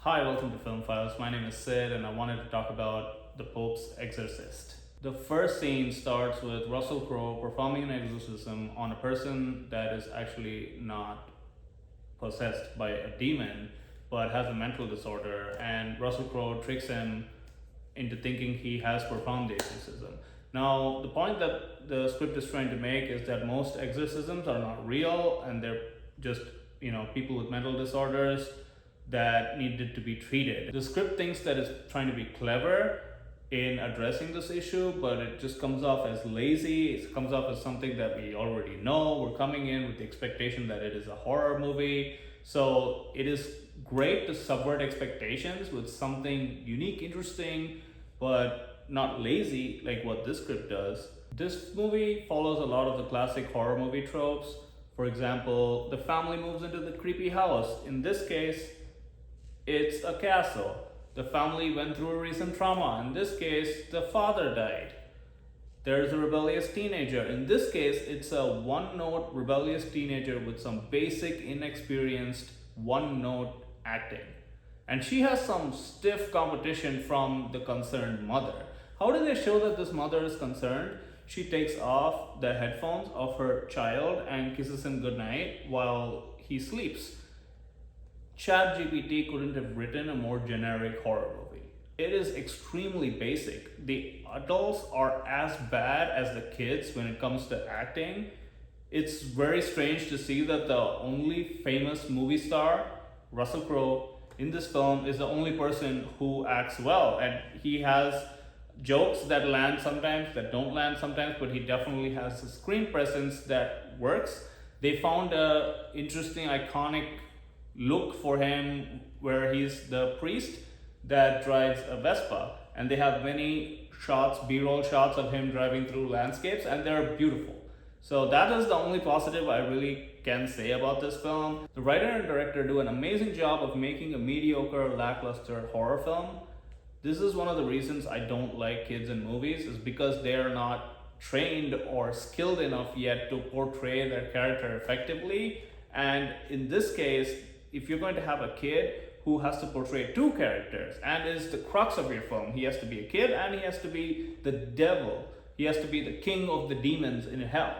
Hi, welcome to Film Files. My name is Sid and I wanted to talk about the Pope's Exorcist. The first scene starts with Russell Crowe performing an exorcism on a person that is actually not possessed by a demon but has a mental disorder, and Russell Crowe tricks him into thinking he has performed the exorcism. Now, the point that the script is trying to make is that most exorcisms are not real and they're just, people with mental disorders that needed to be treated. The script thinks that it's trying to be clever in addressing this issue, but it just comes off as lazy. It comes off as something that we already know. We're coming in with the expectation that it is a horror movie. So it is great to subvert expectations with something unique, interesting, but not lazy like what this script does. This movie follows a lot of the classic horror movie tropes. For example, the family moves into the creepy house. In this case, it's a castle. The family went through a recent trauma. In this case, the father died. There's a rebellious teenager. In this case, it's a one-note rebellious teenager with some basic, inexperienced, one-note acting. And she has some stiff competition from the concerned mother. How do they show that this mother is concerned? She takes off the headphones of her child and kisses him goodnight while he sleeps. ChatGPT couldn't have written a more generic horror movie. It is extremely basic. The adults are as bad as the kids when it comes to acting. It's very strange to see that the only famous movie star, Russell Crowe, in this film is the only person who acts well. And he has jokes that land sometimes, that don't land sometimes, but he definitely has a screen presence that works. They found an interesting, iconic look for him where he's the priest that drives a Vespa, and they have many shots, B-roll shots of him driving through landscapes, and they're beautiful. So that is the only positive I really can say about this film. The writer and director do an amazing job of making a mediocre, lackluster horror film. This is one of the reasons I don't like kids in movies, is because they are not trained or skilled enough yet to portray their character effectively. And in this case, if you're going to have a kid who has to portray two characters and is the crux of your film, he has to be a kid and he has to be the devil. He has to be the king of the demons in hell.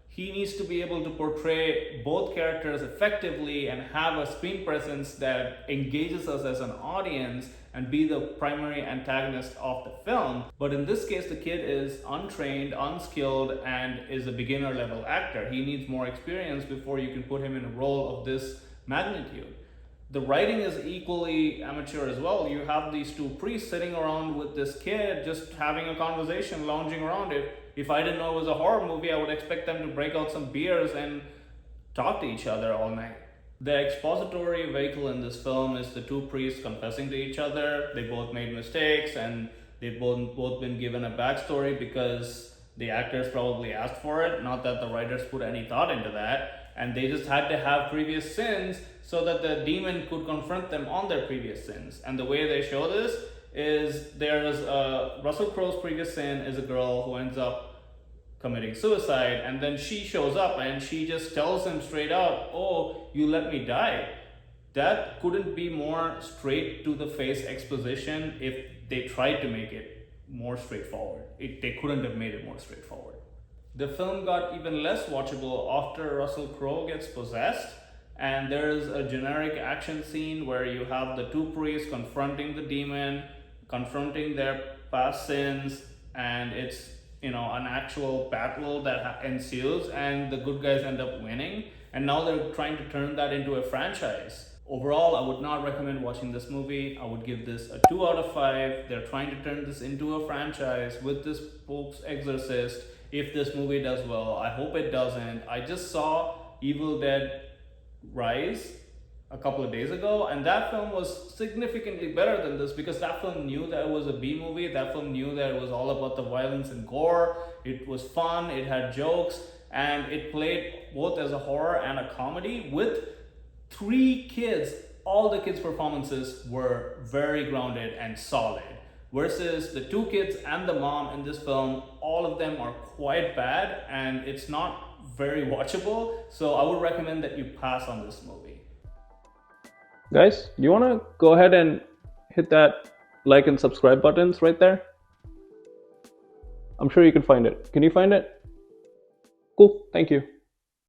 He needs to be able to portray both characters effectively and have a screen presence that engages us as an audience and be the primary antagonist of the film. But in this case, the kid is untrained, unskilled, and is a beginner level actor. He needs more experience before you can put him in a role of this magnitude. The writing is equally amateur as well. You have these two priests sitting around with this kid just having a conversation, lounging around it. If I didn't know it was a horror movie, I would expect them to break out some beers and talk to each other all night. The expository vehicle in this film is the two priests confessing to each other. They both made mistakes and they've both been given a backstory because the actors probably asked for it. Not that the writers put any thought into that. And they just had to have previous sins so that the demon could confront them on their previous sins. And the way they show this is there's Russell Crowe's previous sin is a girl who ends up committing suicide, and then she shows up and she just tells him straight out, "Oh, you let me die." That couldn't be more straight to the face exposition if they tried to make it more straightforward. They couldn't have made it more straightforward. The film got even less watchable after Russell Crowe gets possessed, and there's a generic action scene where you have the two priests confronting the demon, confronting their past sins, and it's an actual battle that ensues, and the good guys end up winning. And now they're trying to turn that into a franchise. Overall, I would not recommend watching this movie. I would give this a 2 out of 5. They're trying to turn this into a franchise with this Pope's Exorcist. If this movie does well, I hope it doesn't. I just saw Evil Dead Rise a couple of days ago, and that film was significantly better than this because that film knew that it was a B movie. That film knew that it was all about the violence and gore. It was fun, it had jokes, and it played both as a horror and a comedy with 3 kids. All the kids' performances were very grounded and solid. Versus the 2 kids and the mom in this film, all of them are quite bad and it's not very watchable. So I would recommend that you pass on this movie. Guys, do you want to go ahead and hit that like and subscribe buttons right there? I'm sure you can find it. Can you find it? Cool, thank you.